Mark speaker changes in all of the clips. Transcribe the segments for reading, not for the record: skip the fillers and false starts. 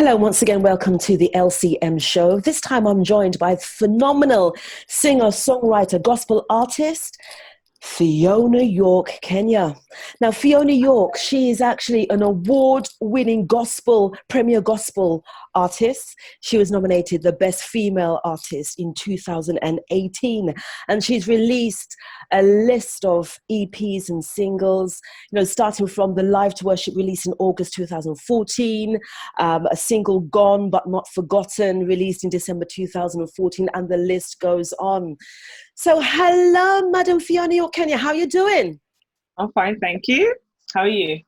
Speaker 1: Hello, once again, welcome to the LCM show. This time I'm joined by phenomenal singer, songwriter, gospel artist, Fiona Yorke Kainyah. Now, Fiona Yorke, she is actually an award-winning premier gospel artist. She was nominated the Best Female Artist in 2018, and she's released a list of EPs and singles, starting from the Live to Worship release in August 2014, a single Gone But Not Forgotten released in December 2014, and the list goes on. So hello, Madam Fiona Yorke Kainyah. How are you doing?
Speaker 2: I'm fine, thank you. How are you?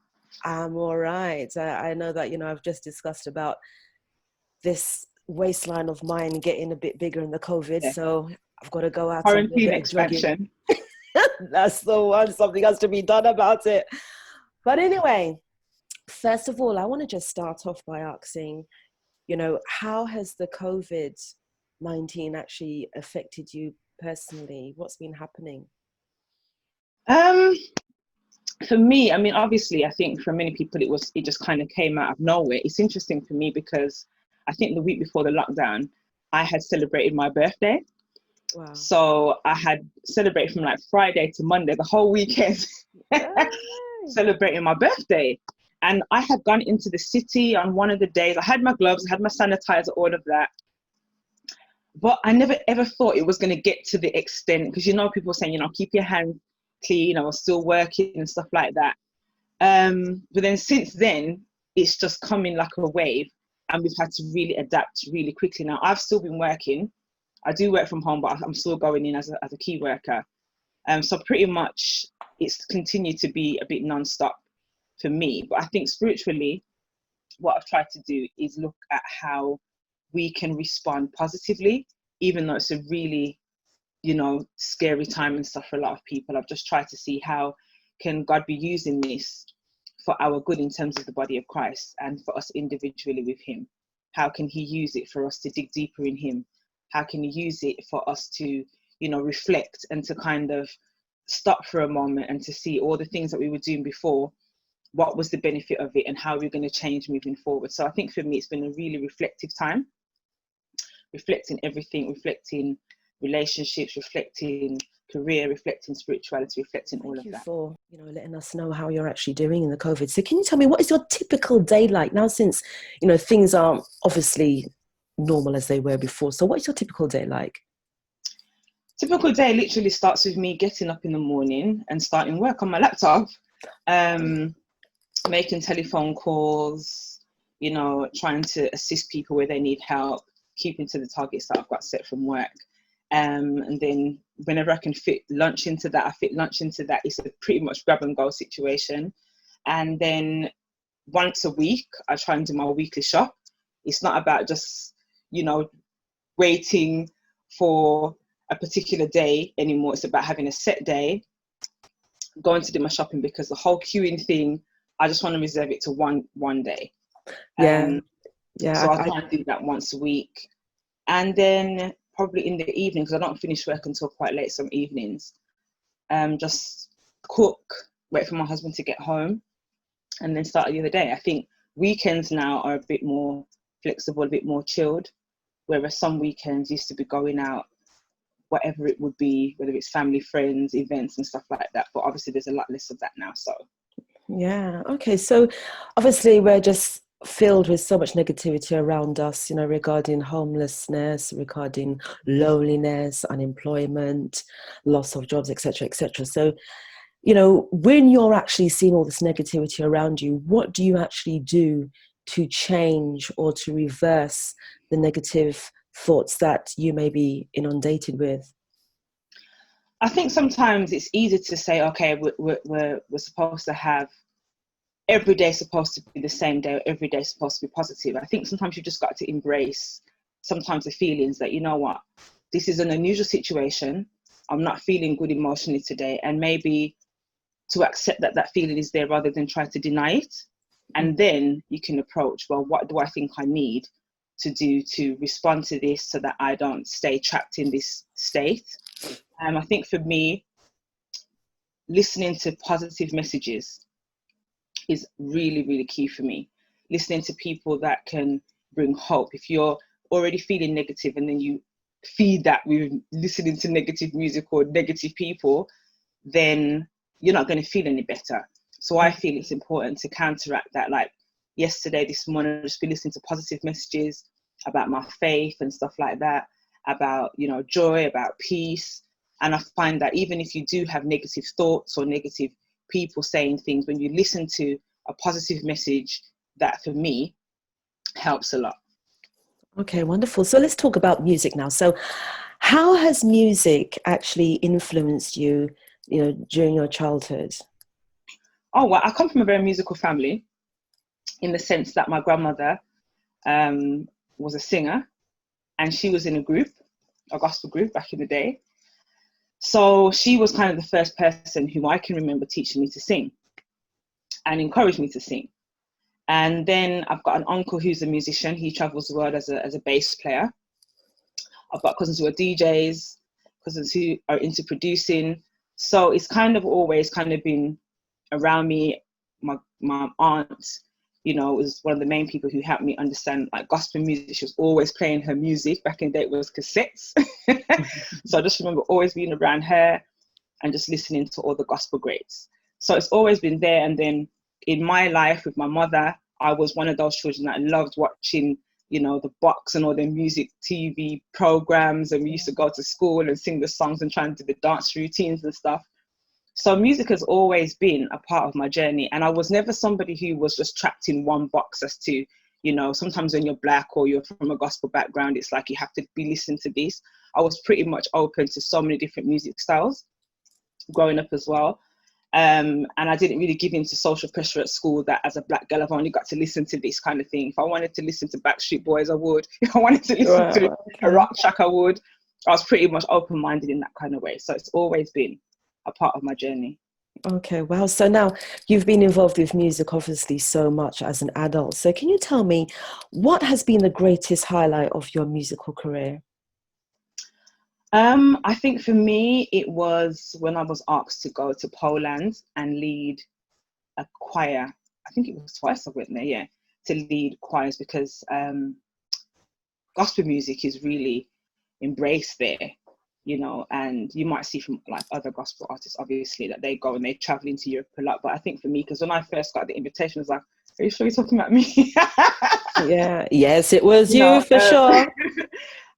Speaker 1: I'm all right. I know that, I've just discussed about this waistline of mine getting a bit bigger in the COVID, so I've got to go out and do a
Speaker 2: Quarantine
Speaker 1: bit of drugging.
Speaker 2: expansion.
Speaker 1: That's the one. Something has to be done about it. But anyway, first of all, I want to just start off by asking, how has the COVID-19 actually affected you personally? What's been happening?
Speaker 2: For me, obviously, I think for many people, it just kind of came out of nowhere. It's interesting for me because I think the week before the lockdown, I had celebrated my birthday.
Speaker 1: Wow.
Speaker 2: So I had celebrated from like Friday to Monday, the whole weekend, celebrating my birthday. And I had gone into the city on one of the days. I had my gloves, I had my sanitizer, all of that. But I never ever thought it was going to get to the extent, because people saying, keep your hands clean, or still working and stuff like that. But then since then, it's just coming like a wave, and we've had to really adapt really quickly. Now, I've still been working. I do work from home, but I'm still going in as a key worker. So pretty much it's continued to be a bit non-stop for me. But I think spiritually, what I've tried to do is look at how we can respond positively, even though it's a really, scary time and stuff for a lot of people. I've just tried to see how can God be using this for our good in terms of the body of Christ and for us individually with him. How can he use it for us to dig deeper in him? How can he use it for us to, reflect and to kind of stop for a moment and to see all the things that we were doing before, what was the benefit of it and how we're going to change moving forward. So I think for me, it's been a really reflective time, reflecting everything, reflecting relationships, reflecting career, reflecting spirituality, reflecting all of that.
Speaker 1: Thank you for, letting us know how you're actually doing in the COVID. So can you tell me, what is your typical day like now, since, things aren't obviously normal as they were before? So what is your typical day like?
Speaker 2: Typical day literally starts with me getting up in the morning and starting work on my laptop, making telephone calls, trying to assist people where they need help, keeping to the targets that I've got set from work. And then whenever I can fit lunch into that, I fit lunch into that. It's a pretty much grab and go situation. And then once a week, I try and do my weekly shop. It's not about just, waiting for a particular day anymore. It's about having a set day, going to do my shopping, because the whole queuing thing, I just want to reserve it to one day.
Speaker 1: Yeah.
Speaker 2: So I try and do that once a week. And then probably in the evening, because I don't finish work until quite late some evenings, just cook, wait for my husband to get home, and then start the other day. I think weekends now are a bit more flexible, a bit more chilled, whereas some weekends used to be going out, whatever it would be, whether it's family, friends, events and stuff like that. But obviously there's a lot less of that now. So
Speaker 1: yeah, okay. So obviously we're just filled with so much negativity around us, regarding homelessness, regarding loneliness, unemployment, loss of jobs, etc., etc. So, when you're actually seeing all this negativity around you, what do you actually do to change or to reverse the negative thoughts that you may be inundated with?
Speaker 2: I think sometimes it's easy to say, okay, we're supposed to have, every day supposed to be the same day, every day supposed to be positive. I think sometimes you've just got to embrace sometimes the feelings that, what, this is an unusual situation. I'm not feeling good emotionally today. And maybe to accept that feeling is there rather than try to deny it. And then you can approach, well, what do I think I need to do to respond to this so that I don't stay trapped in this state? I think for me, listening to positive messages is really, really key for me. Listening to people that can bring hope. If you're already feeling negative and then you feed that with listening to negative music or negative people, then you're not going to feel any better. So I feel it's important to counteract that. Like yesterday, this morning, I've just been listening to positive messages about my faith and stuff like that, about, you know, joy, about peace. And I find that even if you do have negative thoughts or negative people saying things, when you listen to a positive message, that for me helps a lot.
Speaker 1: Okay, wonderful. So let's talk about music now. So how has music actually influenced you, you know, during your childhood?
Speaker 2: Oh, well, I come from a very musical family in the sense that my grandmother was a singer, and she was in a group, a gospel group back in the day. So she was kind of the first person who I can remember teaching me to sing and encouraged me to sing. And then I've got an uncle who's a musician. He travels the world as a bass player. I've got cousins who are DJs, cousins who are into producing. So it's kind of always kind of been around me. My aunt, you know, was one of the main people who helped me understand like gospel music. She was always playing her music. Back in the day, it was cassettes. So I just remember always being around her and just listening to all the gospel greats. So it's always been there. And then in my life with my mother, I was one of those children that loved watching, you know, the box and all the music TV programs. And we used to go to school and sing the songs and try and do the dance routines and stuff. So music has always been a part of my journey. And I was never somebody who was just trapped in one box as to, you know, sometimes when you're black or you're from a gospel background, it's like you have to be listening to this. I was pretty much open to so many different music styles growing up as well. And I didn't really give in to social pressure at school that as a black girl, I've only got to listen to this kind of thing. If I wanted to listen to Backstreet Boys, I would. If I wanted to listen to a rock track, I would. I was pretty much open-minded in that kind of way. So it's always been a part of my journey.
Speaker 1: Okay, wow. So now you've been involved with music obviously so much as an adult. So can you tell me what has been the greatest highlight of your musical career?
Speaker 2: I think for me, it was when I was asked to go to Poland and lead a choir. I think it was twice I went there, yeah, to lead choirs because gospel music is really embraced there, you know, and you might see from like other gospel artists, obviously, that they go and they travel into Europe a lot. But I think for me, because when I first got the invitation, I was like, are you sure you're talking about me?
Speaker 1: Yeah, yes, it was
Speaker 2: You
Speaker 1: you
Speaker 2: know,
Speaker 1: for sure.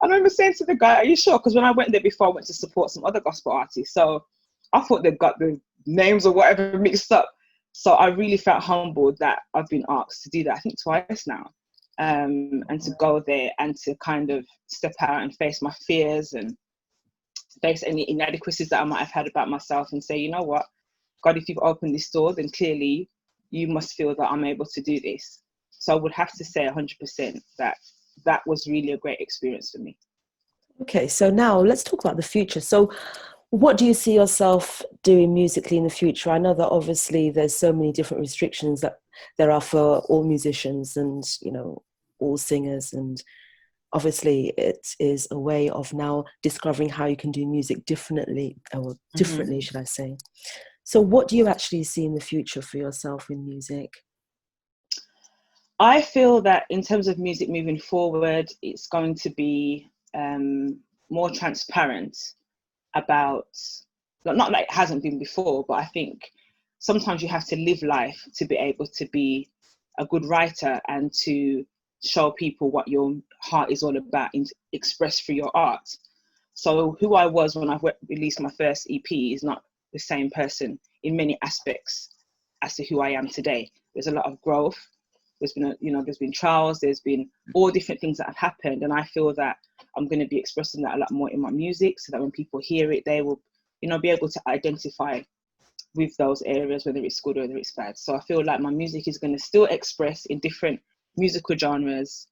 Speaker 2: I remember saying to the guy, are you sure? Because when I went there before, I went to support some other gospel artists. So I thought they'd got the names or whatever mixed up. So I really felt humbled that I've been asked to do that, I think twice now. And to go there and to kind of step out and face my fears and face any inadequacies that I might have had about myself and say, you know what, God, if you've opened this door, then clearly you must feel that I'm able to do this. So I would have to say 100% that that was really a great experience for me.
Speaker 1: Okay, so now let's talk about the future. So what do you see yourself doing musically in the future? I know that obviously there's so many different restrictions that there are for all musicians and, you know, all singers. And obviously it is a way of now discovering how you can do music differently, or differently, should I say. So what do you actually see in the future for yourself in music?
Speaker 2: I feel that in terms of music moving forward, it's going to be more transparent about, not like it hasn't been before, but I think sometimes you have to live life to be able to be a good writer and to show people what your heart is all about and express through your art. So who I was when I released my first EP is not the same person in many aspects as to who I am today. There's a lot of growth. There's been trials, there's been all different things that have happened. And I feel that I'm going to be expressing that a lot more in my music so that when people hear it, they will, be able to identify with those areas, whether it's good or whether it's bad. So I feel like my music is going to still express in different musical genres,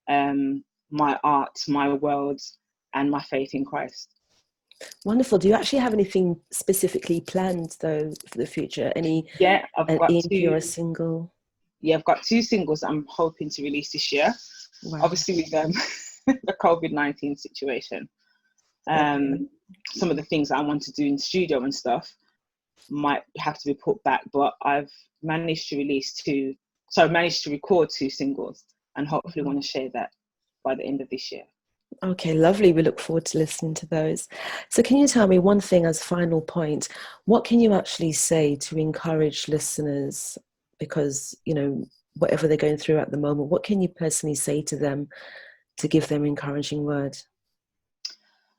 Speaker 2: my art, my world, and my faith in Christ.
Speaker 1: Wonderful. Do you actually have anything specifically planned though for the future?
Speaker 2: Yeah,
Speaker 1: An EP or a single?
Speaker 2: Yeah, I've got 2 singles that I'm hoping to release this year.
Speaker 1: Wow.
Speaker 2: Obviously with the COVID-19 situation. Some of the things that I want to do in studio and stuff might have to be put back, but I've managed to record 2 singles. and hopefully want to share that by the end of this year.
Speaker 1: Okay, lovely. We look forward to listening to those. So can you tell me one thing as final point? What can you actually say to encourage listeners? Because, whatever they're going through at the moment, what can you personally say to them to give them encouraging word?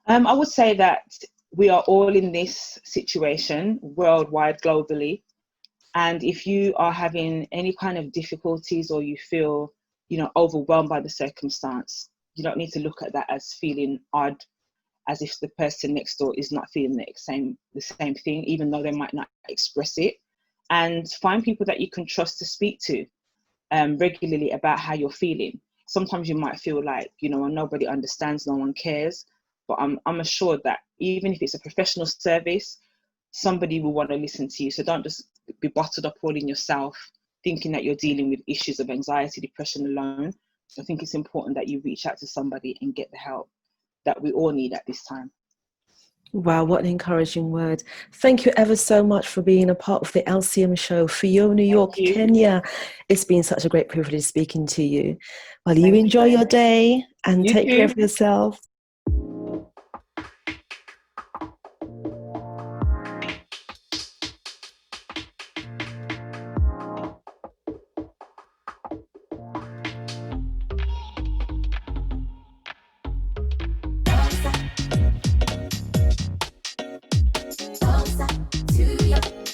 Speaker 2: I would say that we are all in this situation worldwide, globally. And if you are having any kind of difficulties or you feel, overwhelmed by the circumstance, you don't need to look at that as feeling odd, as if the person next door is not feeling the same thing, even though they might not express it. And find people that you can trust to speak to regularly about how you're feeling. Sometimes you might feel like, nobody understands, no one cares. But I'm assured that even if it's a professional service, somebody will want to listen to you. So don't just be bottled up all in yourself, thinking that you're dealing with issues of anxiety, depression alone. I think it's important that you reach out to somebody and get the help that we all need at this time.
Speaker 1: Wow, what an encouraging word. Thank you ever so much for being a part of the LCM show. Fiona Yorke Kainyah, it's been such a great privilege speaking to you. Well, you enjoy your day and take care of yourself. To you.